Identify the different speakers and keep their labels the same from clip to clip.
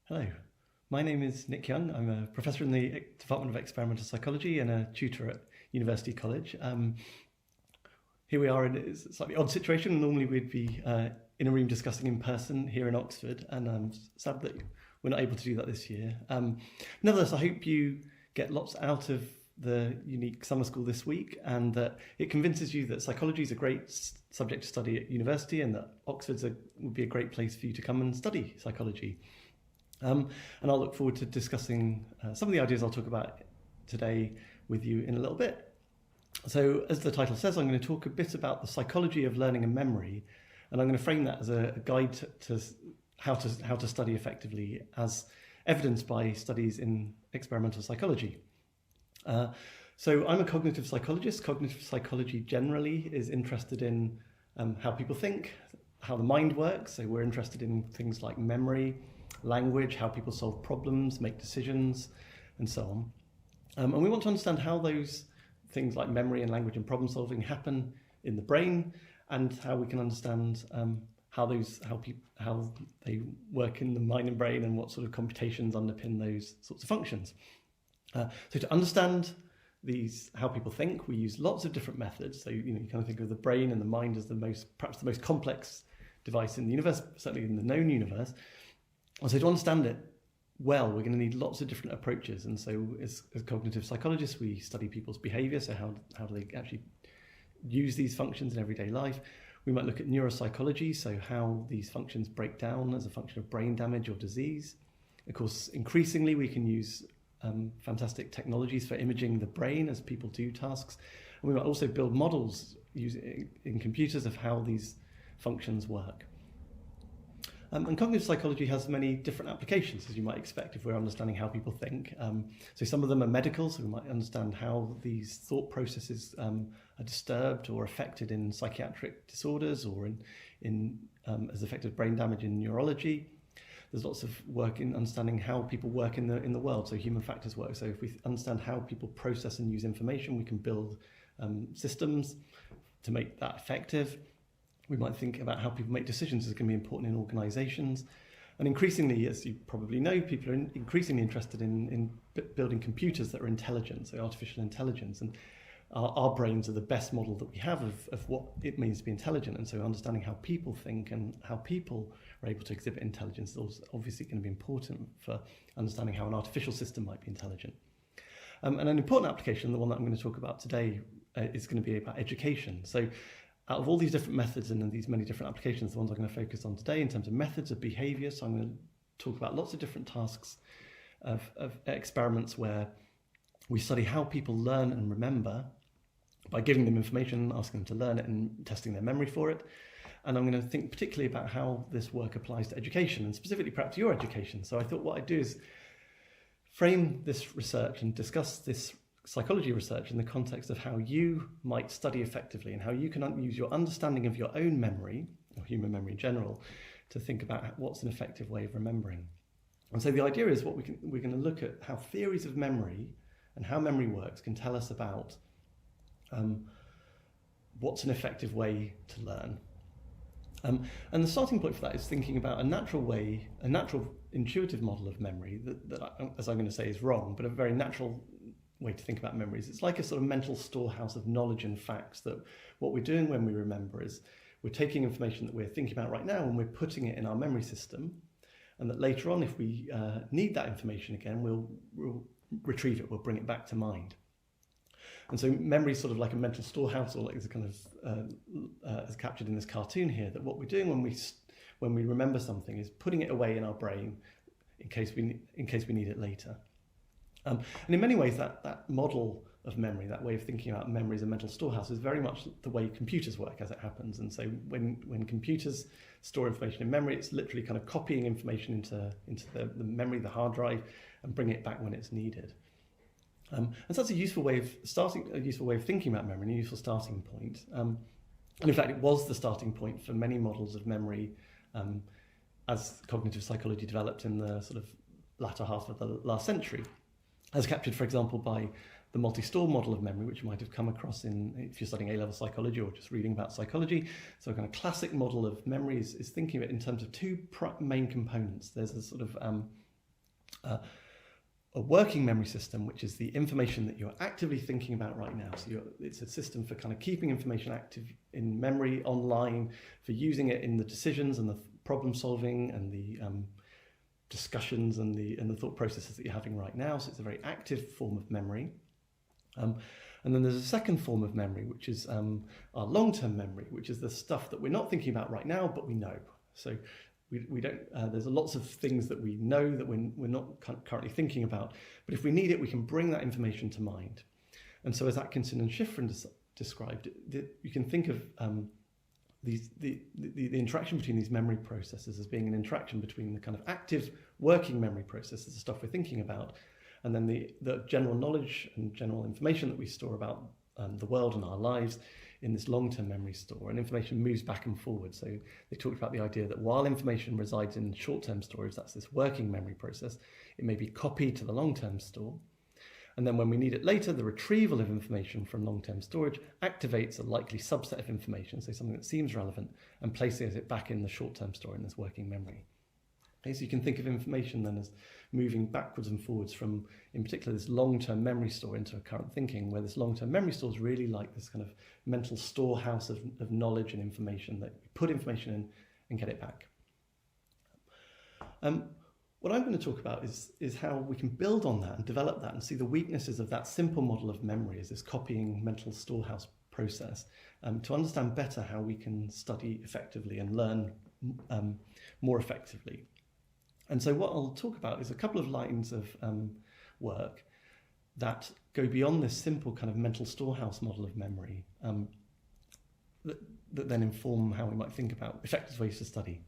Speaker 1: Hello, my name is Nick Yeung. I'm a professor in the Department of Experimental Psychology and a tutor at University College. Here we are in a slightly odd situation. Normally we'd be in a room discussing in person here in Oxford, and I'm sad that we're not able to do that this year. Nevertheless, I hope you get lots out of the UNIQ summer school this week, and that it convinces you that psychology is a great subject to study at university, and that Oxford would be a great place for you to come and study psychology. And I'll look forward to discussing some of the ideas I'll talk about today with you in a little bit. So, as the title says, I'm going to talk a bit about the psychology of learning and memory, and I'm going to frame that as a guide to how to study effectively, as evidenced by studies in experimental psychology. So I'm a cognitive psychologist. Cognitive psychology generally is interested in how people think, how the mind works. So we're interested in things like memory, language, how people solve problems, make decisions, and so on. And we want to understand how those things like memory and language and problem solving happen in the brain, and how we can understand how they work in the mind and brain, and what sort of computations underpin those sorts of functions. So to understand how people think, we use lots of different methods. So you kind of think of the brain and the mind as perhaps the most complex device in the universe, certainly in the known universe. And so to understand it well, we're going to need lots of different approaches. And so as cognitive psychologists, we study people's behavior. So how do they actually use these functions in everyday life? We might look at neuropsychology, so how these functions break down as a function of brain damage or disease. Of course, increasingly we can use fantastic technologies for imaging the brain as people do tasks. And we might also build models using in computers of how these functions work. And cognitive psychology has many different applications, as you might expect if we're understanding how people think. So some of them are medical, so we might understand how these thought processes are disturbed or affected in psychiatric disorders, or as affected brain damage in neurology. There's lots of work in understanding how people work in the world, so human factors work. So if we understand how people process and use information, we can build systems to make that effective. We might think about how people make decisions is going to be important in organisations. And increasingly, as you probably know, people are increasingly interested in building computers that are intelligent, so artificial intelligence. And our brains are the best model that we have of what it means to be intelligent. And so understanding how people think and how people are able to exhibit intelligence is obviously going to be important for understanding how an artificial system might be intelligent. And an important application, the one that I'm going to talk about today, is going to be about education. So out of all these different methods and these many different applications, the ones I'm going to focus on today in terms of methods of behaviour, so I'm going to talk about lots of different tasks of experiments where we study how people learn and remember by giving them information, asking them to learn it and testing their memory for it. And I'm going to think particularly about how this work applies to education, and specifically perhaps your education. So I thought what I'd do is frame this research and discuss this psychology research in the context of how you might study effectively, and how you can use your understanding of your own memory, or human memory in general, to think about what's an effective way of remembering. And so the idea is we're going to look at how theories of memory and how memory works can tell us about what's an effective way to learn. And the starting point for that is thinking about a natural intuitive model of memory that as I'm going to say, is wrong, but a very natural way to think about memories. It's like a sort of mental storehouse of knowledge and facts, that what we're doing when we remember is we're taking information that we're thinking about right now and we're putting it in our memory system, and that later on, if we need that information again, we'll retrieve it, we'll bring it back to mind. And so memory is sort of like a mental storehouse, or like it's kind of as captured in this cartoon here, that what we're doing when we remember something is putting it away in our brain in case we need it later. And in many ways, that model of memory, that way of thinking about memory as a mental storehouse, is very much the way computers work as it happens. And so when computers store information in memory, it's literally kind of copying information into the memory, the hard drive, and bringing it back when it's needed. And so that's a useful way of thinking about memory, and a useful starting point. And in fact, it was the starting point for many models of memory as cognitive psychology developed in the sort of latter half of the last century, as captured, for example, by the multistore model of memory, which you might have come across if you're studying A-level psychology or just reading about psychology. So a kind of classic model of memory is thinking of it in terms of two main components. There's a sort of a working memory system, which is the information that you're actively thinking about right now. So it's a system for kind of keeping information active in memory online, for using it in the decisions and the problem solving and the discussions and the thought processes that you're having right now. So it's a very active form of memory. And then there's a second form of memory, which is our long-term memory, which is the stuff that we're not thinking about right now, but we know. So we don't. There's lots of things that we know that we're not currently thinking about, but if we need it, we can bring that information to mind. And so, as Atkinson and Shiffrin described, you can think of the interaction between these memory processes as being an interaction between the kind of active working memory processes, the stuff we're thinking about, and then the general knowledge and general information that we store about the world and our lives in this long-term memory store, and information moves back and forward. So they talked about the idea that while information resides in short-term storage, that's this working memory process, it may be copied to the long-term store. And then when we need it later, the retrieval of information from long-term storage activates a likely subset of information, so something that seems relevant, and places it back in the short-term store in this working memory. Okay, so you can think of information then as moving backwards and forwards from, in particular, this long-term memory store into a current thinking, where this long-term memory store is really like this kind of mental storehouse of knowledge and information that you put information in and get it back. What I'm going to talk about is how we can build on that and develop that and see the weaknesses of that simple model of memory as this copying mental storehouse process, to understand better how we can study effectively and learn more effectively. And so what I'll talk about is a couple of lines of work that go beyond this simple kind of mental storehouse model of memory, that then inform how we might think about effective ways to study.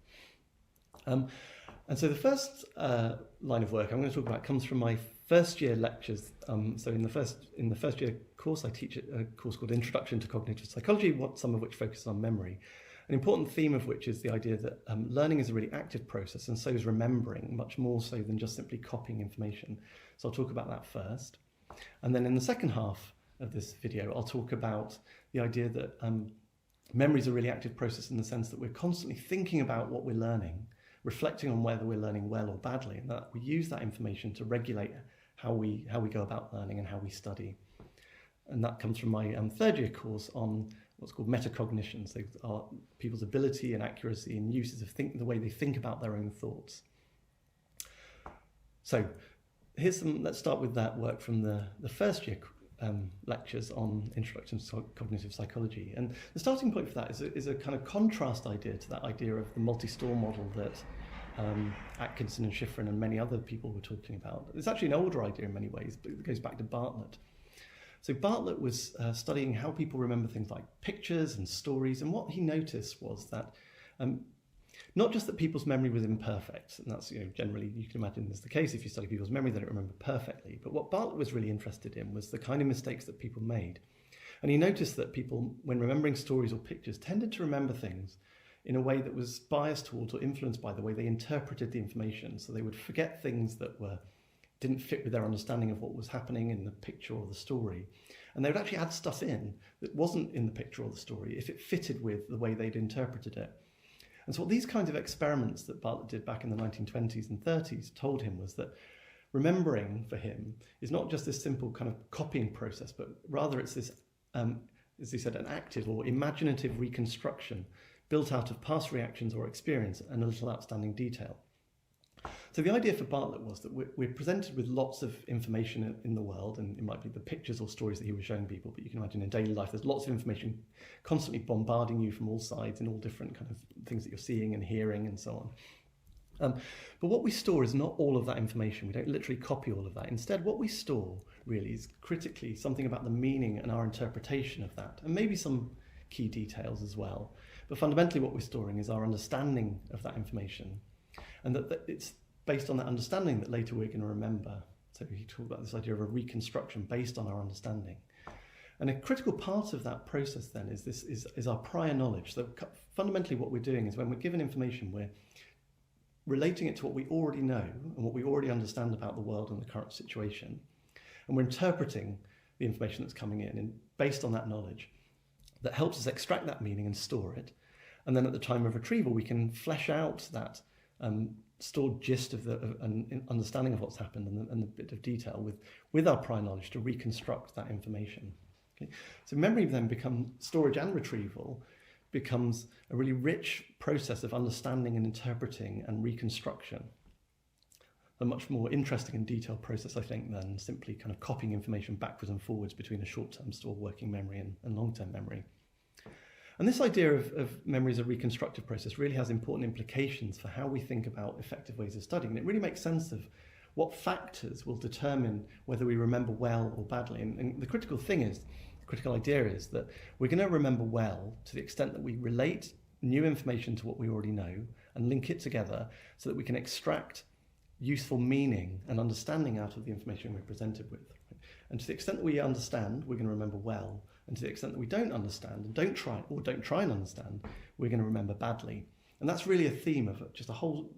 Speaker 1: And so the first line of work I'm going to talk about comes from my first year lectures. So in the first year course, I teach a course called Introduction to Cognitive Psychology, some of which focuses on memory. An important theme of which is the idea that learning is a really active process, and so is remembering, much more so than just simply copying information. So I'll talk about that first. And then in the second half of this video, I'll talk about the idea that memory is a really active process in the sense that we're constantly thinking about what we're learning, reflecting on whether we're learning well or badly, and that we use that information to regulate how we go about learning and how we study. And that comes from my third year course on what's called metacognition, so are people's ability and accuracy and uses of the way they think about their own thoughts. So let's start with that work from the first year lectures on Introduction to Cognitive Psychology. And the starting point for that is a kind of contrast idea to that idea of the multi-store model that Atkinson and Shiffrin and many other people were talking about. It's actually an older idea in many ways, but it goes back to Bartlett. So Bartlett was studying how people remember things like pictures and stories, and what he noticed was that not just that people's memory was imperfect, and that's generally you can imagine is the case if you study people's memory, they don't remember perfectly, but what Bartlett was really interested in was the kind of mistakes that people made. And he noticed that people, when remembering stories or pictures, tended to remember things in a way that was biased towards or influenced by the way they interpreted the information. So they would forget things that didn't fit with their understanding of what was happening in the picture or the story. And they would actually add stuff in that wasn't in the picture or the story if it fitted with the way they'd interpreted it. And so what these kinds of experiments that Bartlett did back in the 1920s and 30s told him was that remembering for him is not just this simple kind of copying process, but rather it's this, as he said, an active or imaginative reconstruction built out of past reactions or experience and a little outstanding detail. So the idea for Bartlett was that we're presented with lots of information in the world, and it might be the pictures or stories that he was showing people, but you can imagine in daily life there's lots of information constantly bombarding you from all sides in all different kind of things that you're seeing and hearing and so on. But what we store is not all of that information. We don't literally copy all of that. Instead, what we store really is critically something about the meaning and our interpretation of that, and maybe some key details as well. But fundamentally what we're storing is our understanding of that information, and that it's based on that understanding that later we're going to remember. So he talked about this idea of a reconstruction based on our understanding. And a critical part of that process then is our prior knowledge. So fundamentally what we're doing is when we're given information, we're relating it to what we already know and what we already understand about the world and the current situation. And we're interpreting the information that's coming in and based on that knowledge that helps us extract that meaning and store it. And then at the time of retrieval, we can flesh out that stored gist of an understanding of what's happened and the bit of detail with our prior knowledge to reconstruct that information. Okay? So memory then storage and retrieval becomes a really rich process of understanding and interpreting and reconstruction. A much more interesting and detailed process, I think, than simply kind of copying information backwards and forwards between a short-term store working memory and long-term memory. And this idea of memory as a reconstructive process really has important implications for how we think about effective ways of studying. And it really makes sense of what factors will determine whether we remember well or badly. And the critical idea is that we're going to remember well to the extent that we relate new information to what we already know and link it together so that we can extract useful meaning and understanding out of the information we're presented with. And to the extent that we understand, we're going to remember well. And to the extent that we don't understand and don't try and understand, we're going to remember badly. And that's really a theme of just a whole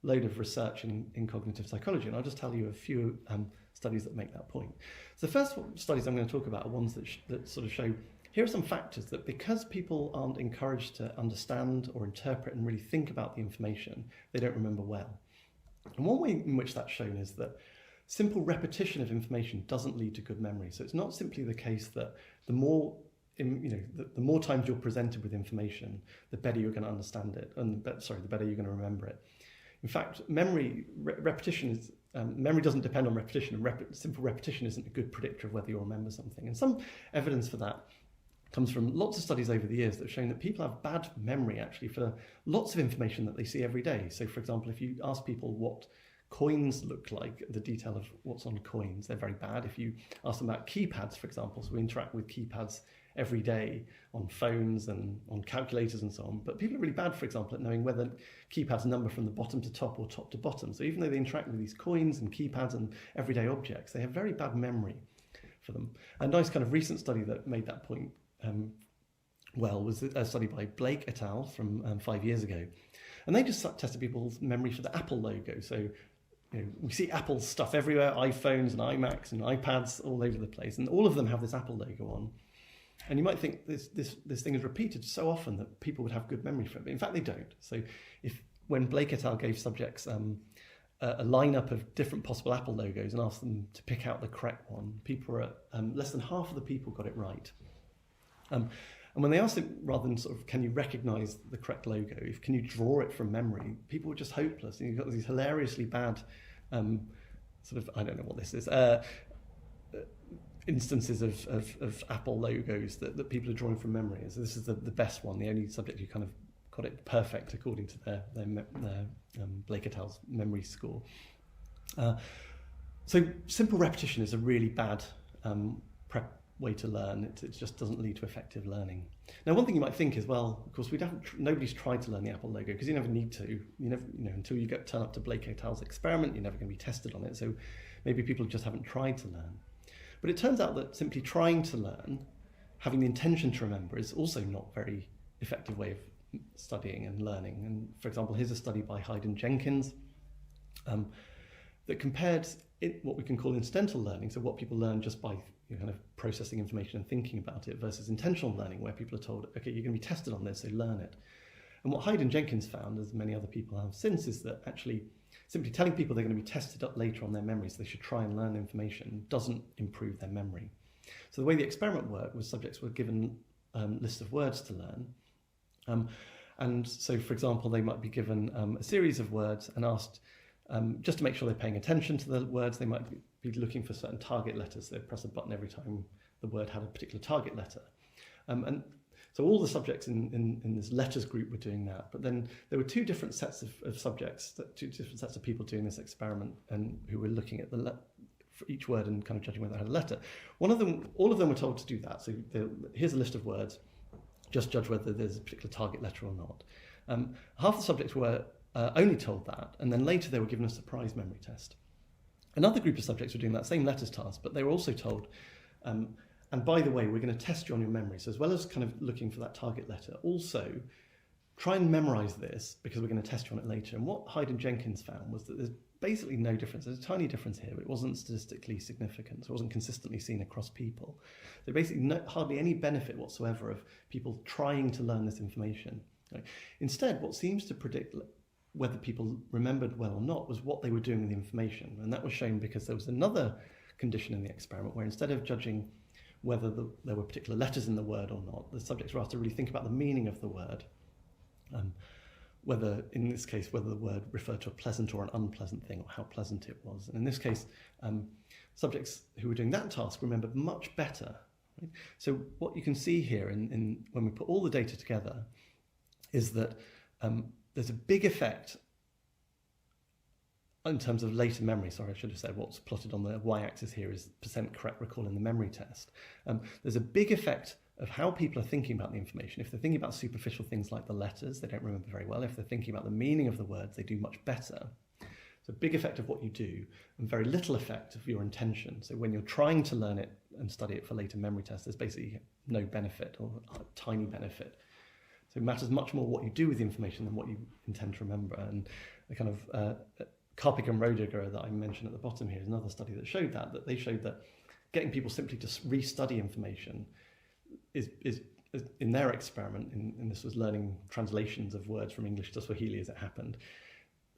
Speaker 1: load of research in cognitive psychology. And I'll just tell you a few studies that make that point. So the first studies I'm going to talk about are ones that sort of show, here are some factors that because people aren't encouraged to understand or interpret and really think about the information, they don't remember well. And one way in which that's shown is that simple repetition of information doesn't lead to good memory. So it's not simply the case that the more times you're presented with information, the better you're going to understand it, and the better you're going to remember it. In fact, memory doesn't depend on repetition, and simple repetition isn't a good predictor of whether you'll remember something. And some evidence for that comes from lots of studies over the years that have shown that people have bad memory actually for lots of information that they see every day. So for example, if you ask people what coins look like, the detail of what's on coins, they're very bad. If you ask them about keypads, for example, so we interact with keypads every day on phones and on calculators and so on, but people are really bad, for example, at knowing whether keypads number from the bottom to top or top to bottom. So even though they interact with these coins and keypads and everyday objects, they have very bad memory for them. A nice kind of recent study that made that point was a study by Blake et al. From 5 years ago. And they just tested people's memory for the Apple logo. So we see Apple stuff everywhere, iPhones and iMacs and iPads all over the place, and all of them have this Apple logo on. And you might think this thing is repeated so often that people would have good memory for it, but in fact they don't. So when Blake et al. Gave subjects a lineup of different possible Apple logos and asked them to pick out the correct one, less than half of the people got it right. And when they asked it, rather than sort of, can you recognise the correct logo, can you draw it from memory, people were just hopeless. And you've got these hilariously bad sort of, I don't know what this is, instances of Apple logos that people are drawing from memory. So this is the best one, the only subject who kind of got it perfect according to their Blake et al.'s memory score. So simple repetition is a really bad way to learn. It just doesn't lead to effective learning. Now, one thing you might think is, well, of course, nobody's tried to learn the Apple logo because you never need to. Until you turn up to Blake et al.'s experiment, you're never going to be tested on it. So maybe people just haven't tried to learn. But it turns out that simply trying to learn, having the intention to remember, is also not a very effective way of studying and learning. And for example, here's a study by Hayden Jenkins that compared what we can call incidental learning, so what people learn just by kind of processing information and thinking about it, versus intentional learning, where people are told, okay, you're going to be tested on this, so learn it. And what Hayden Jenkins found, as many other people have since, is that actually simply telling people they're going to be tested up later on their memory, so they should try and learn information, doesn't improve their memory. So the way the experiment worked was subjects were given lists of words to learn. And so, for example, they might be given a series of words and asked, just to make sure they're paying attention to the words, they might be looking for certain target letters. They'd press a button every time the word had a particular target letter. And so all the subjects in this letters group were doing that. But then there were two different sets of subjects, two different sets of people doing this experiment, and who were looking at for each word and kind of judging whether it had a letter. All of them were told to do that. So here's a list of words. Just judge whether there's a particular target letter or not. Half the subjects were only told that, and then later they were given a surprise memory test. Another group of subjects were doing that same letters task, but they were also told, and by the way, we're going to test you on your memory. So as well as kind of looking for that target letter, also try and memorize this because we're going to test you on it later. And what Hayden Jenkins found was that there's basically no difference. There's a tiny difference here, but it wasn't statistically significant. So it wasn't consistently seen across people. So basically hardly any benefit whatsoever of people trying to learn this information. Right? Instead, what seems to predict whether people remembered well or not was what they were doing with the information. And that was shown because there was another condition in the experiment where instead of judging whether there were particular letters in the word or not, the subjects were asked to really think about the meaning of the word. Whether, in this case, whether the word referred to a pleasant or an unpleasant thing, or how pleasant it was. And in this case, subjects who were doing that task remembered much better. Right? So what you can see here in when we put all the data together is that there's a big effect in terms of later memory. Sorry, I should have said what's plotted on the y-axis here is % correct recall in the memory test. There's a big effect of how people are thinking about the information. If they're thinking about superficial things like the letters, they don't remember very well. If they're thinking about the meaning of the words, they do much better. So big effect of what you do and very little effect of your intention. So when you're trying to learn it and study it for later memory tests, there's basically no benefit or a tiny benefit. So it matters much more what you do with the information than what you intend to remember. And the kind of Karpik and Roediger that I mentioned at the bottom here is another study that showed that they showed that getting people simply to restudy information is in their experiment, and this was learning translations of words from English to Swahili as it happened,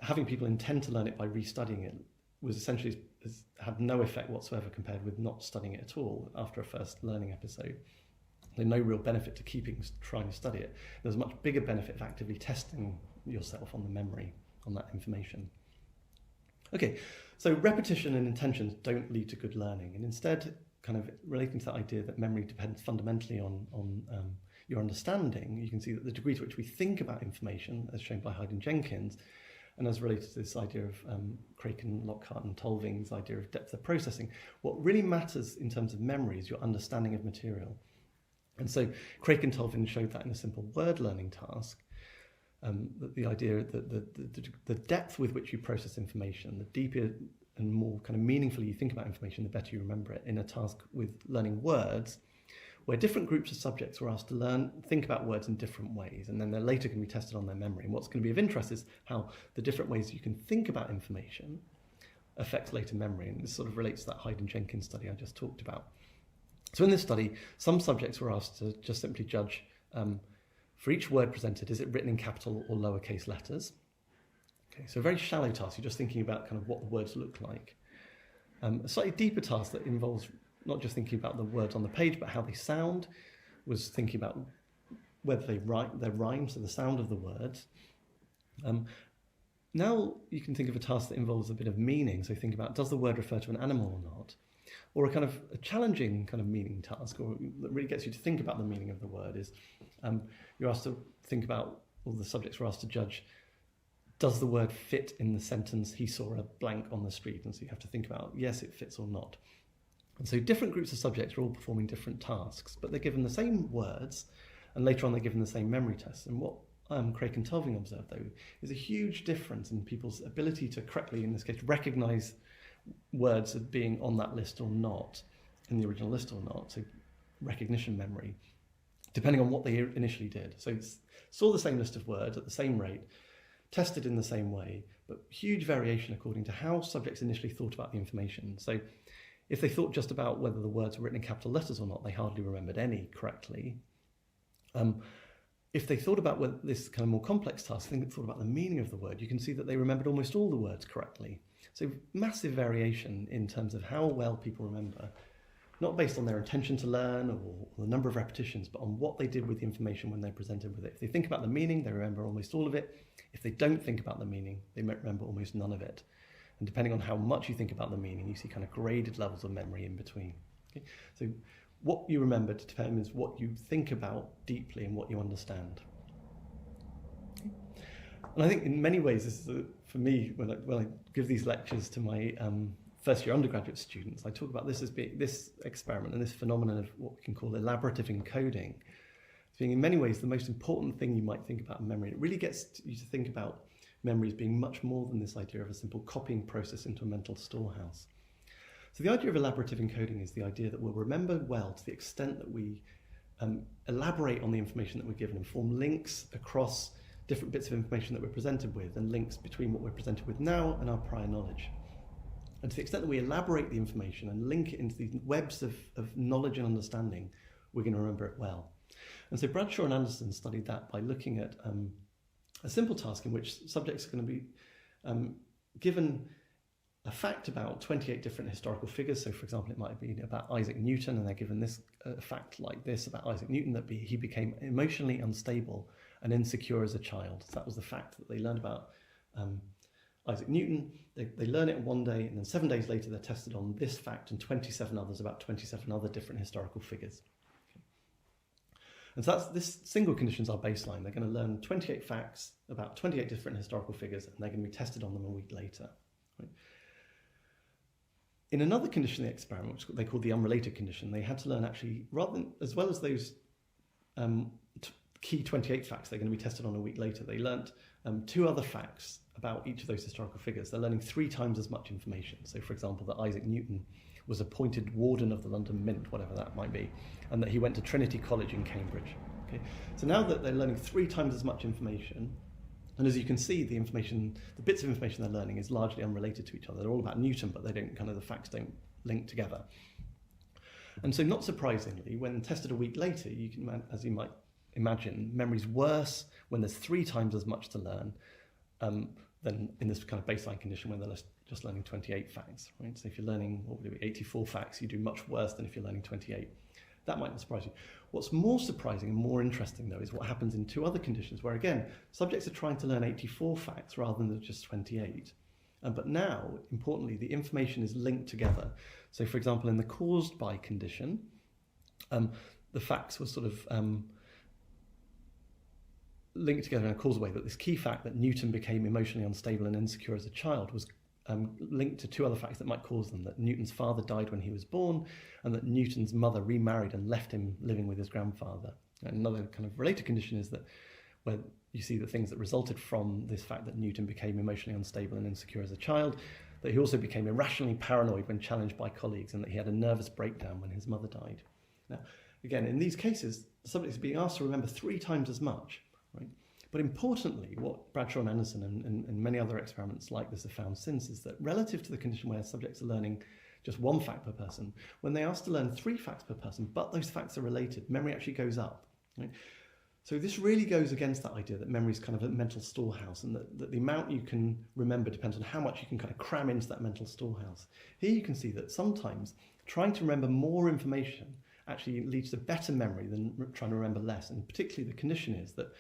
Speaker 1: having people intend to learn it by restudying it was essentially had no effect whatsoever compared with not studying it at all after a first learning episode. There's no real benefit to trying to study it. There's a much bigger benefit of actively testing yourself on the memory, on that information. Okay, so repetition and intentions don't lead to good learning, and instead, kind of relating to that idea that memory depends fundamentally on your understanding, you can see that the degree to which we think about information, as shown by Hyde and Jenkins, and as related to this idea of Craken, Lockhart and Tolving's idea of depth of processing, what really matters in terms of memory is your understanding of material. And so Craken and Tolving showed that in a simple word learning task, that the idea that the depth with which you process information, the deeper and more kind of meaningfully you think about information, the better you remember it. In a task with learning words, where different groups of subjects were asked to think about words in different ways, and then they're later going to be tested on their memory. And what's going to be of interest is how the different ways you can think about information affects later memory. And this sort of relates to that Hyde and Jenkins study I just talked about. So in this study, some subjects were asked to just simply judge, for each word presented, is it written in capital or lowercase letters? Okay, so a very shallow task, you're just thinking about kind of what the words look like. A slightly deeper task that involves not just thinking about the words on the page, but how they sound, was thinking about whether they rhyme, so the sound of the words. Now you can think of a task that involves a bit of meaning, so think about, does the word refer to an animal or not? Or a kind of a challenging kind of meaning task, or that really gets you to think about the meaning of the word, is you're asked to think about, or the subjects were asked to judge, does the word fit in the sentence, he saw a blank on the street? And so you have to think about, yes, it fits or not. And so different groups of subjects are all performing different tasks, but they're given the same words, and later on they're given the same memory tests. And what Craig and Tolving observed, though, is a huge difference in people's ability to correctly, in this case, recognise words as being on that list or not, in the original list or not, so recognition memory, depending on what they initially did. So saw the same list of words at the same rate, tested in the same way, but huge variation according to how subjects initially thought about the information. So if they thought just about whether the words were written in capital letters or not, they hardly remembered any correctly. If they thought about whether this kind of more complex task, thought about the meaning of the word, you can see that they remembered almost all the words correctly. So massive variation in terms of how well people remember, not based on their intention to learn or the number of repetitions, but on what they did with the information when they're presented with it. If they think about the meaning, they remember almost all of it. If they don't think about the meaning, they remember almost none of it. And depending on how much you think about the meaning, you see kind of graded levels of memory in between. Okay? So what you remember determines what you think about deeply and what you understand. Okay? And I think in many ways, this is for me, when I give these lectures to my first year undergraduate students, I talk about this as being this experiment and this phenomenon of what we can call elaborative encoding as being in many ways the most important thing you might think about in memory. It really gets you to think about memory as being much more than this idea of a simple copying process into a mental storehouse. So the idea of elaborative encoding is the idea that we'll remember well to the extent that we elaborate on the information that we're given and form links across different bits of information that we're presented with and links between what we're presented with now and our prior knowledge. And to the extent that we elaborate the information and link it into these webs of knowledge and understanding, we're going to remember it well. And so Bradshaw and Anderson studied that by looking at a simple task in which subjects are going to be given a fact about 28 different historical figures. So, for example, it might be about Isaac Newton, and they're given this fact like this about Isaac Newton, that he became emotionally unstable and insecure as a child. So that was the fact that they learned about Isaac Newton. They learn it one day, and then 7 days later they're tested on this fact and 27 others about 27 other different historical figures. Okay. And so this single condition is our baseline. They're going to learn 28 facts about 28 different historical figures, and they're going to be tested on them a week later. Right? In another condition of the experiment, which they called the unrelated condition, they had to learn actually, rather than, as well as those key 28 facts they're going to be tested on a week later, they learnt 2 other facts about each of those historical figures. They're learning 3 times as much information. So, for example, that Isaac Newton was appointed warden of the London Mint, whatever that might be, and that he went to Trinity College in Cambridge. Okay? So now that they're learning 3 times as much information, and as you can see, the bits of information they're learning is largely unrelated to each other. They're all about Newton, but the facts don't link together. And so, not surprisingly, when tested a week later, you can, as you might imagine, memory's worse when there's 3 times as much to learn than in this kind of baseline condition when they're just learning 28 facts. Right? So if you're learning 84 facts, you do much worse than if you're learning 28. That might not surprise you. What's more surprising and more interesting, though, is what happens in 2 other conditions where, again, subjects are trying to learn 84 facts rather than just 28. But now, importantly, the information is linked together. So, for example, in the caused by condition, the facts were sort of linked together in a causal way, that this key fact that Newton became emotionally unstable and insecure as a child was linked to 2 other facts that might cause them, that Newton's father died when he was born, and that Newton's mother remarried and left him living with his grandfather. And another kind of related condition is that where you see the things that resulted from this fact that Newton became emotionally unstable and insecure as a child, that he also became irrationally paranoid when challenged by colleagues, and that he had a nervous breakdown when his mother died. Now, again, in these cases, the subject is being asked to remember 3 times as much, right? But importantly, what Bradshaw and Anderson and many other experiments like this have found since is that relative to the condition where subjects are learning just 1 fact per person, when they ask to learn 3 facts per person, but those facts are related, memory actually goes up. Right? So this really goes against that idea that memory is kind of a mental storehouse, and that the amount you can remember depends on how much you can kind of cram into that mental storehouse. Here you can see that sometimes trying to remember more information actually leads to better memory than trying to remember less, and particularly the condition is that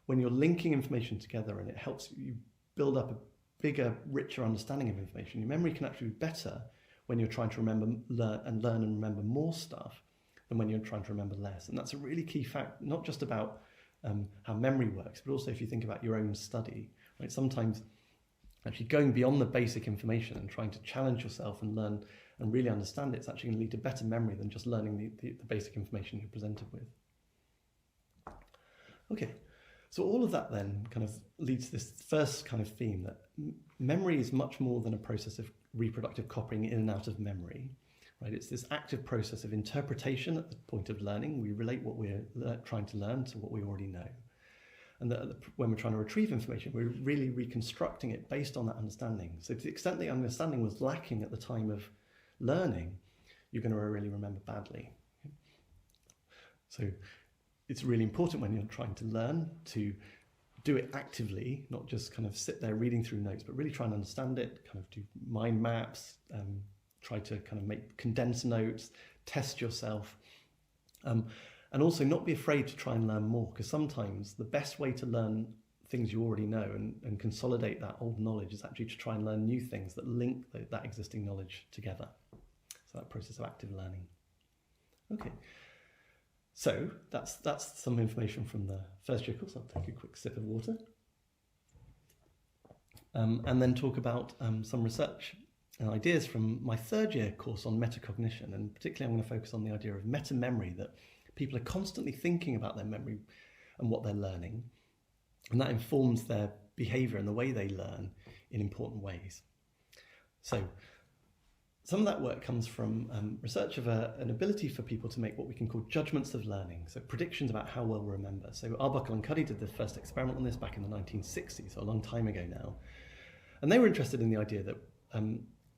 Speaker 1: when you're linking information together and it helps you build up a bigger, richer understanding of information, your memory can actually be better when you're trying to learn and remember more stuff than when you're trying to remember less. And that's a really key fact, not just about how memory works, but also if you think about your own study. Right? Sometimes actually going beyond the basic information and trying to challenge yourself and learn and really understand it's actually going to lead to better memory than just learning the basic information you're presented with. Okay. So all of that then kind of leads to this first kind of theme that memory is much more than a process of reproductive copying in and out of memory, right? It's this active process of interpretation at the point of learning. We relate what we're trying to learn to what we already know. And that when we're trying to retrieve information, we're really reconstructing it based on that understanding. So to the extent the understanding was lacking at the time of learning, you're going to really remember badly. So it's really important when you're trying to learn to do it actively, not just kind of sit there reading through notes, but really try and understand it, kind of do mind maps, try to kind of make condensed notes, test yourself, and also not be afraid to try and learn more, because sometimes the best way to learn things you already know and consolidate that old knowledge is actually to try and learn new things that link that existing knowledge together. So that process of active learning. Okay. So that's some information from the first year course. I'll take a quick sip of water. And then talk about some research and ideas from my 3rd year course on metacognition. And particularly I'm going to focus on the idea of meta-memory, that people are constantly thinking about their memory and what they're learning. And that informs their behaviour and the way they learn in important ways. So some of that work comes from research of an ability for people to make what we can call judgments of learning, so predictions about how well we remember. So Arbuckle and Cuddy did the first experiment on this back in the 1960s, so a long time ago now. And they were interested in the idea that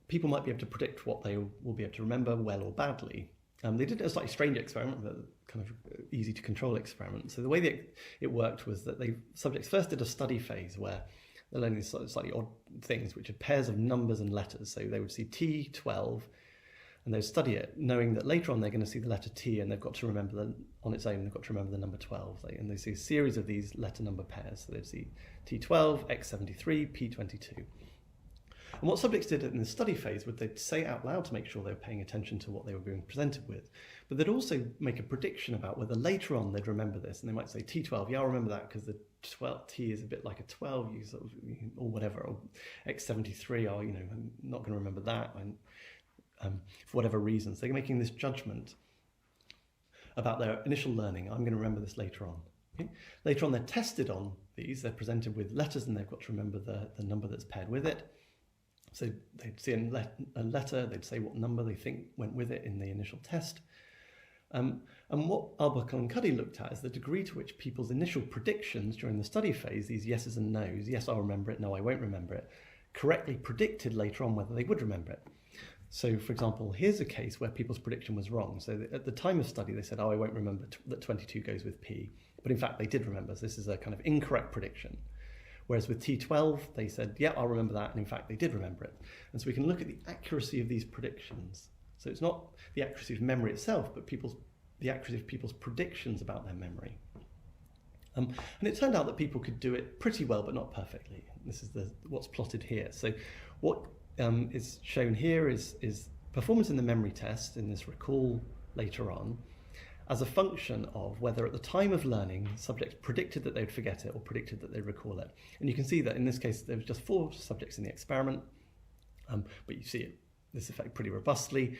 Speaker 1: people might be able to predict what they will be able to remember well or badly. They did a slightly strange experiment, but kind of easy to control experiment. So the way that it worked was that subjects first did a study phase where they're learning these slightly odd things, which are pairs of numbers and letters. So they would see T12, and they'd study it, knowing that later on they're going to see the letter T, and they've got to remember on its own, they've got to remember the number 12. And they see a series of these letter number pairs. So they'd see T12, X73, P22. And what subjects did in the study phase was they'd say it out loud to make sure they were paying attention to what they were being presented with. But they'd also make a prediction about whether later on they'd remember this. And they might say T12, yeah, I'll remember that because the 12, T is a bit like a 12, or whatever. Or X73, I'm not going to remember that for whatever reasons. They're making this judgment about their initial learning. I'm going to remember this later on. Okay? Later on, they're tested on these. They're presented with letters, and they've got to remember the number that's paired with it. So they'd see a letter, they'd say what number they think went with it in the initial test. And what Arbuckle and Cuddy looked at is the degree to which people's initial predictions during the study phase, these yeses and nos, yes, I'll remember it, no, I won't remember it, correctly predicted later on whether they would remember it. So, for example, here's a case where people's prediction was wrong. So at the time of study, they said, I won't remember that 22 goes with P. But in fact, they did remember. So this is a kind of incorrect prediction. Whereas with T12, they said, yeah, I'll remember that. And in fact, they did remember it. And so we can look at the accuracy of these predictions. So it's not the accuracy of memory itself, but the accuracy of people's predictions about their memory. And it turned out that people could do it pretty well, but not perfectly. This is what's plotted here. So what is shown here is performance in the memory test, in this recall later on, as a function of whether at the time of learning, subjects predicted that they'd forget it or predicted that they'd recall it. And you can see that in this case, there was just 4 subjects in the experiment, but you see this effect pretty robustly,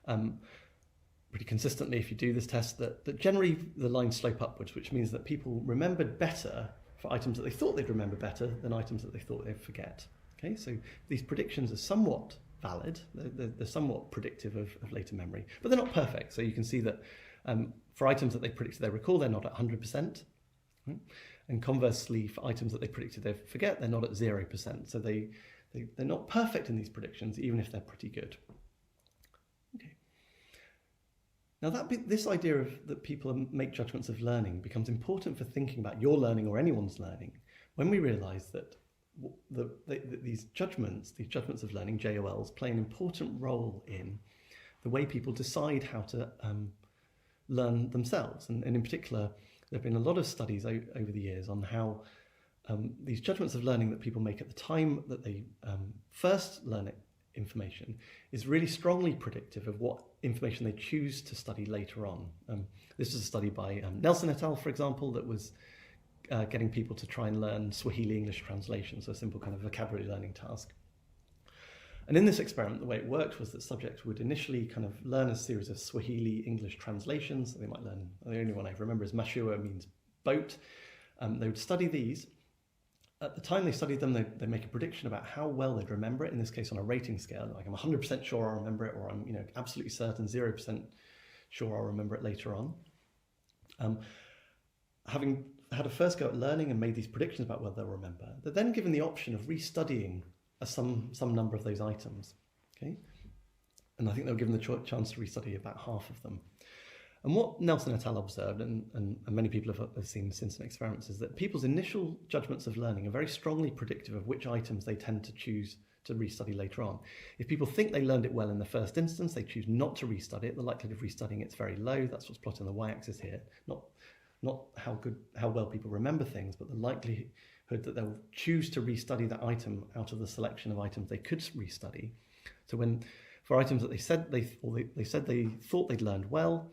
Speaker 1: pretty consistently if you do this test, that generally the lines slope upwards, which means that people remembered better for items that they thought they'd remember better than items that they thought they'd forget. Okay, so these predictions are somewhat valid, they're somewhat predictive of later memory, but they're not perfect. So you can see that for items that they predicted they recall, they're not at 100%. Right? And conversely, for items that they predicted they forget, they're not at 0%. So they're not perfect in these predictions, even if they're pretty good. Okay. Now this idea of that people make judgments of learning becomes important for thinking about your learning or anyone's learning when we realise that these judgments of learning, JOLs, play an important role in the way people decide how to learn themselves. And in particular, there have been a lot of studies over the years on how these judgments of learning that people make at the time that they first learn information is really strongly predictive of what information they choose to study later on. This was a study by Nelson et al., for example, that was getting people to try and learn Swahili English translation, so a simple kind of vocabulary learning task. And in this experiment, the way it worked was that subjects would initially kind of learn a series of Swahili English translations. They might learn, the only one I remember is Mashua means boat. They would study these. At the time they studied them, they'd make a prediction about how well they'd remember it, in this case on a rating scale, like I'm 100% sure I'll remember it, or I'm absolutely certain, 0% sure I'll remember it later on. Having had a first go at learning and made these predictions about whether they'll remember, they're then given the option of restudying some number of those items, okay? And I think they were given the chance to restudy about half of them. And what Nelson et al. Observed, and many people have seen since in experiments, is that people's initial judgments of learning are very strongly predictive of which items they tend to choose to restudy later on. If people think they learned it well in the first instance, they choose not to restudy it. The likelihood of restudying it's very low. That's what's plotted on the y-axis here. Not how well people remember things, but the likelihood that they'll choose to restudy that item out of the selection of items they could restudy. So for items that they said they thought they'd learned well,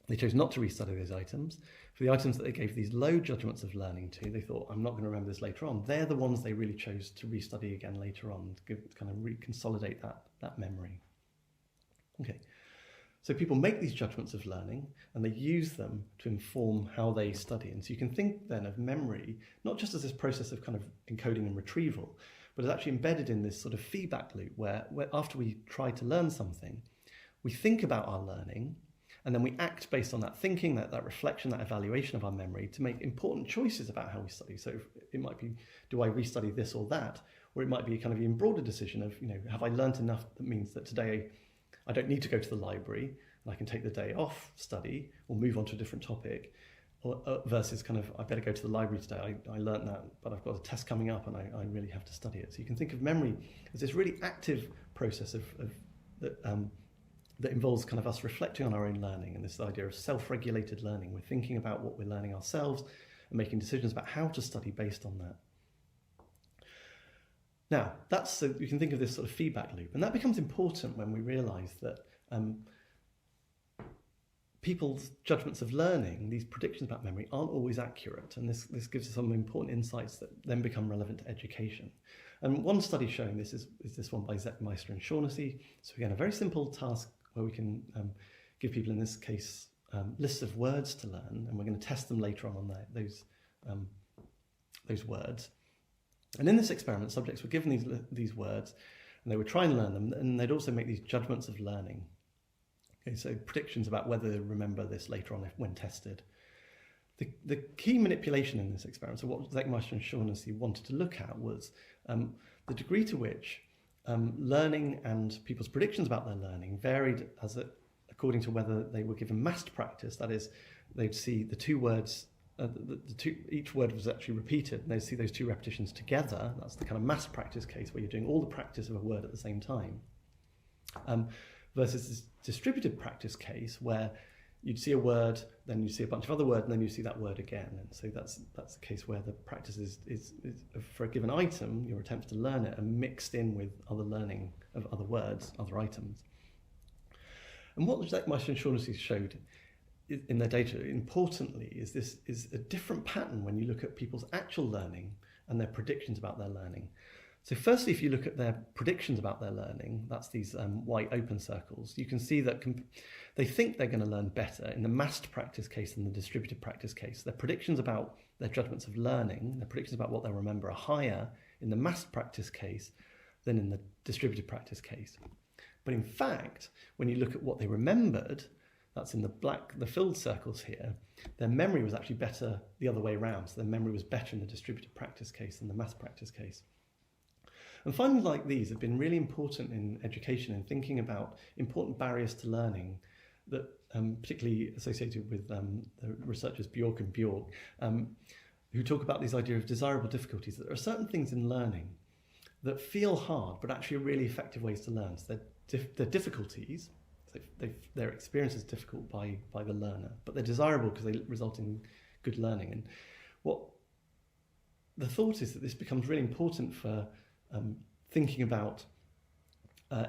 Speaker 1: they chose not to restudy those items. For the items that they gave these low judgments of learning to, they thought, I'm not going to remember this later on. They're the ones they really chose to restudy again later on, to kind of reconsolidate that memory. Okay. So people make these judgments of learning and they use them to inform how they study. And so you can think then of memory, not just as this process of kind of encoding and retrieval, but as actually embedded in this sort of feedback loop where after we try to learn something, we think about our learning and then we act based on that thinking, that reflection, that evaluation of our memory to make important choices about how we study. So it might be, do I restudy this or that? Or it might be kind of an even broader decision of, have I learned enough that means that today I don't need to go to the library, and I can take the day off, study, or move on to a different topic, or, versus kind of, I better go to the library today, I learnt that, but I've got a test coming up and I really have to study it. So you can think of memory as this really active process that involves kind of us reflecting on our own learning, and this idea of self-regulated learning. We're thinking about what we're learning ourselves and making decisions about how to study based on that. Now, so you can think of this sort of feedback loop, and that becomes important when we realise that people's judgments of learning, these predictions about memory, aren't always accurate, and this gives us some important insights that then become relevant to education. And one study showing this is this one by Zeckmeister and Shaughnessy. So again, a very simple task where we can give people, in this case, lists of words to learn, and we're going to test them later on those words. And in this experiment, subjects were given these words, and they would try and learn them, and they'd also make these judgments of learning. Okay, so predictions about whether they remember this later on when tested. The key manipulation in this experiment, so what Zeckmeister and Shaughnessy wanted to look at, was the degree to which learning and people's predictions about their learning varied according to whether they were given massed practice. That is, they'd see the two words, each word was actually repeated, and they'd see those two repetitions together. That's the kind of massed practice case where you're doing all the practice of a word at the same time. Versus this distributed practice case where you'd see a word, then you see a bunch of other words, and then you see that word again. And so that's the case where the practice is for a given item, your attempts to learn it are mixed in with other learning of other words, other items. And what Zeckmeister and Shaughnessy showed in their data, importantly, is a different pattern when you look at people's actual learning and their predictions about their learning. So firstly, if you look at their predictions about their learning, that's these white open circles, you can see that they think they're going to learn better in the massed practice case than the distributed practice case. Their predictions about their judgments of learning, their predictions about what they'll remember, are higher in the massed practice case than in the distributed practice case. But in fact, when you look at what they remembered, that's in the filled circles here, their memory was actually better the other way around. So their memory was better in the distributed practice case than the massed practice case. And findings like these have been really important in education and thinking about important barriers to learning that particularly associated with the researchers Bjork and Bjork, who talk about this idea of desirable difficulties. That there are certain things in learning that feel hard, but actually are really effective ways to learn. So they're difficulties, so their experience is difficult by the learner, but they're desirable because they result in good learning. And what the thought is that this becomes really important for thinking about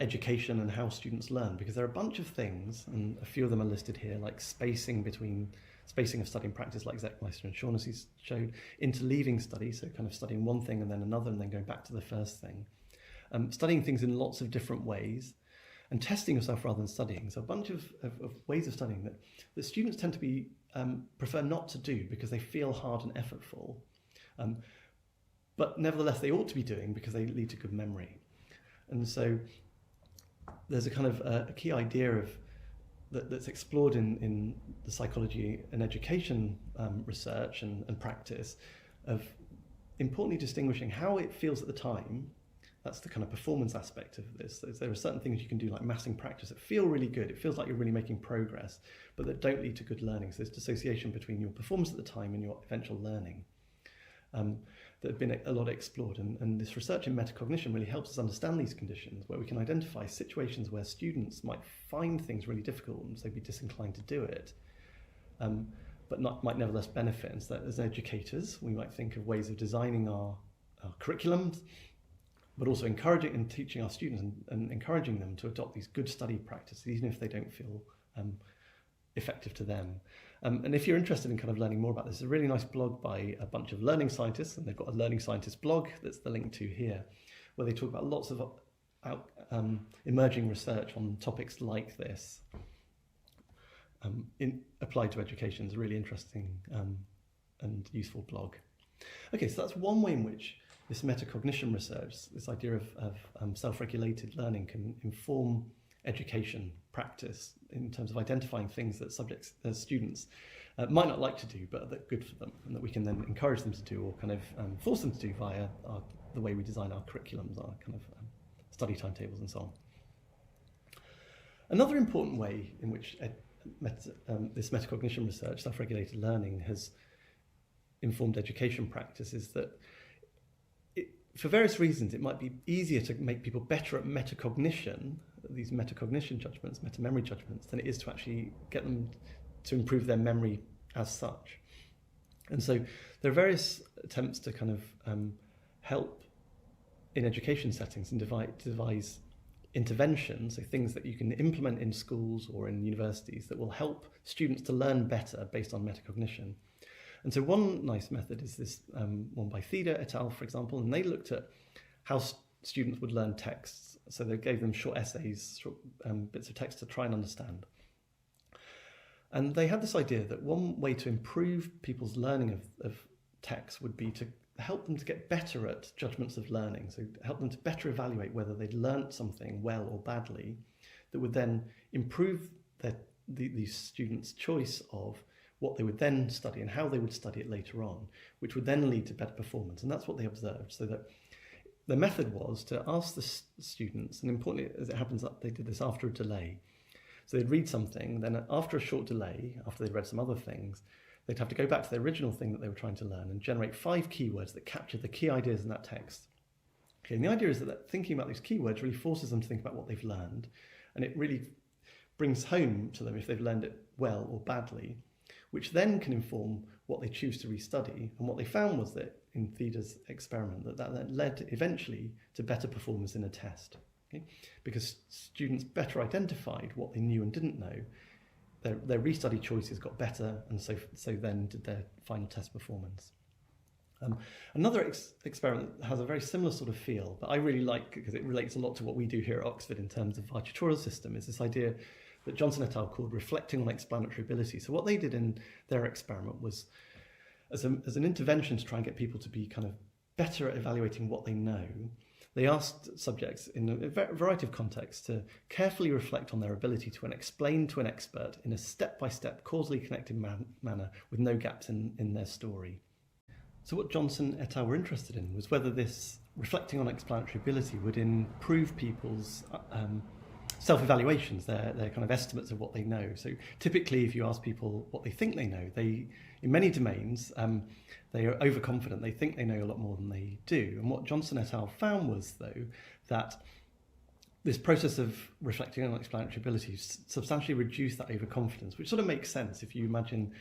Speaker 1: education and how students learn, because there are a bunch of things, and a few of them are listed here, like spacing of study and practice, like Zeckmeister and Shaughnessy showed, interleaving study, so kind of studying one thing and then another and then going back to the first thing, studying things in lots of different ways, and testing yourself rather than studying. So a bunch of ways of studying that students tend to prefer not to do because they feel hard and effortful, but nevertheless they ought to be doing because they lead to good memory. And so there's a kind of a key idea that's explored in the psychology and education research and practice of importantly distinguishing how it feels at the time. That's the kind of performance aspect of this. There are certain things you can do, like massing practice, that feel really good. It feels like you're really making progress, but that don't lead to good learning. So there's dissociation between your performance at the time and your eventual learning. That have been a lot explored, and this research in metacognition really helps us understand these conditions, where we can identify situations where students might find things really difficult and so be disinclined to do it, but might nevertheless benefit. And so as educators, we might think of ways of designing our curriculums, but also encouraging and teaching our students and encouraging them to adopt these good study practices, even if they don't feel effective to them. And if you're interested in kind of learning more about this, there's a really nice blog by a bunch of learning scientists, and they've got a learning scientist blog that's the link to here, where they talk about lots of emerging research on topics like this. Applied to education is a really interesting and useful blog. Okay, so that's one way in which this metacognition research, this idea of self-regulated learning, can inform education practice in terms of identifying things that students might not like to do, but that are good for them, and that we can then encourage them to do, or kind of force them to do via the way we design our curriculums, our kind of study timetables and so Another important way in which this metacognition research, self-regulated learning, has informed education practice is that for various reasons it might be easier to make people better at metacognition, these metacognition judgments, meta-memory judgments, than it is to actually get them to improve their memory as such. And so there are various attempts to kind of help in education settings and devise interventions, so things that you can implement in schools or in universities that will help students to learn better based on metacognition. And so one nice method is this one by Theda et al., for example, and they looked at how students would learn texts. So they gave them short essays, short bits of text to try and understand. And they had this idea that one way to improve people's learning of text would be to help them to get better at judgments of learning, so help them to better evaluate whether they'd learnt something well or badly, that would then improve these students' choice of what they would then study and how they would study it later on, which would then lead to better performance. And that's what they observed. So that the method was to ask the students, and importantly, as it happens, they did this after a delay. So they'd read something, then after a short delay, after they'd read some other things, they'd have to go back to the original thing that they were trying to learn and generate 5 keywords that captured the key ideas in that text. Okay, and the idea is that thinking about these keywords really forces them to think about what they've learned, and it really brings home to them if they've learned it well or badly, which then can inform what they choose to restudy. And what they found was that in Theda's experiment, that led eventually to better performance in a test. Okay? Because students better identified what they knew and didn't know, their restudy choices got better, and so then did their final test performance. Another experiment has a very similar sort of feel, but I really like because it relates a lot to what we do here at Oxford in terms of our tutorial system, is this idea that Johnson et al. Called reflecting on explanatory ability. So what they did in their experiment was, as an intervention to try and get people to be kind of better at evaluating what they know, they asked subjects in a variety of contexts to carefully reflect on their ability to explain to an expert in a step-by-step, causally connected manner with no gaps in their story. So what Johnson et al. Were interested in was whether this reflecting on explanatory ability would improve people's self-evaluations, their kind of estimates of what they know. So typically, if you ask people what they think they know, in many domains, they are overconfident. They think they know a lot more than they do. And what Johnson et al. Found was, though, that this process of reflecting on explanatory ability substantially reduced that overconfidence, which sort of makes sense if you imagine,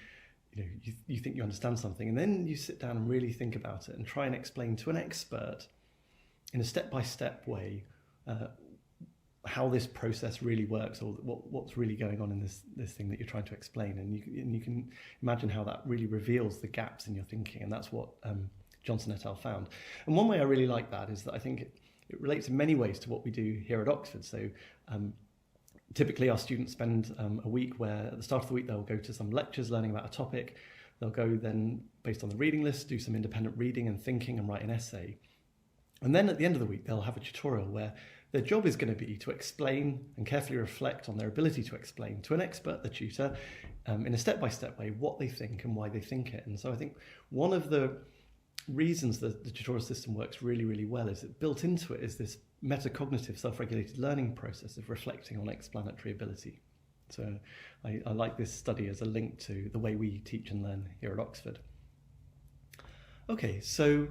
Speaker 1: you think you understand something, and then you sit down and really think about it and try and explain to an expert in a step-by-step way how this process really works, or what's really going on in this thing that you're trying to explain, and you can imagine how that really reveals the gaps in your thinking, and that's what Johnson et al. Found. And one way I really like that is that I think it relates in many ways to what we do here at Oxford. So typically our students spend a week where at the start of the week they'll go to some lectures learning about a topic. They'll go then, based on the reading list, do some independent reading and thinking and write an essay. And then at the end of the week they'll have a tutorial where their job is going to be to explain and carefully reflect on their ability to explain to an expert, the tutor, in a step-by-step way what they think and why they think it. And so I think one of the reasons that the tutorial system works really, really well is that built into it is this metacognitive self-regulated learning process of reflecting on explanatory ability. So I like this study as a link to the way we teach and learn here at Oxford. Okay, so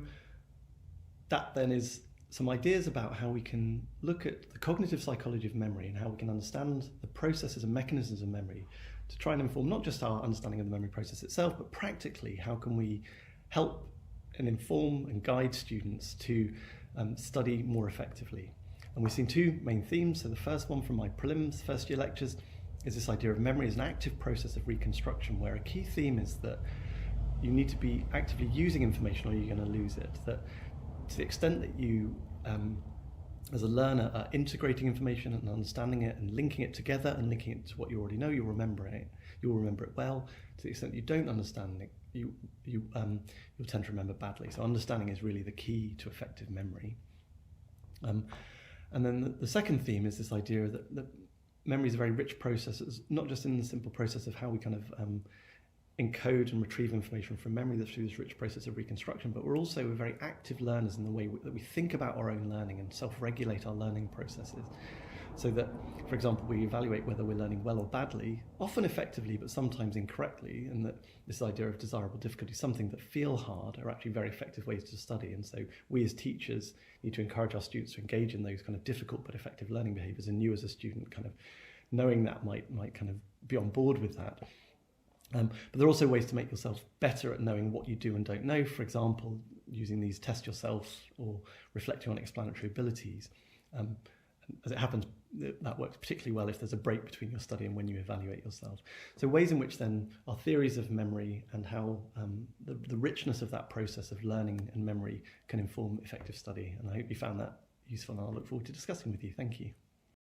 Speaker 1: that then is some ideas about how we can look at the cognitive psychology of memory and how we can understand the processes and mechanisms of memory to try and inform not just our understanding of the memory process itself, but practically how can we help and inform and guide students to study more effectively. And we've seen 2 main themes. So the first one from my prelims first year lectures is this idea of memory as an active process of reconstruction, where a key theme is that you need to be actively using information or you're going to lose it. That to the extent that you, as a learner, are integrating information and understanding it and linking it together and linking it to what you already know, you'll remember it well. To the extent that you don't understand it, you'll tend to remember badly. So understanding is really the key to effective memory. And then the second theme is this idea that memory is a very rich process. It's not just in the simple process of how we kind of encode and retrieve information from memory through this rich process of reconstruction, but we're also very active learners in the way that we think about our own learning and self-regulate our learning processes. So that, for example, we evaluate whether we're learning well or badly, often effectively, but sometimes incorrectly, and that this idea of desirable difficulty, something that feel hard, are actually very effective ways to study. And so we as teachers need to encourage our students to engage in those kind of difficult but effective learning behaviours, and you as a student kind of knowing that might kind of be on board with that. But there are also ways to make yourself better at knowing what you do and don't know. For example, using these test yourself or reflecting on explanatory abilities. As it happens, that works particularly well if there's a break between your study and when you evaluate yourself. So ways in which then our theories of memory and how the richness of that process of learning and memory can inform effective study. And I hope you found that useful, and I'll look forward to discussing with you. Thank you.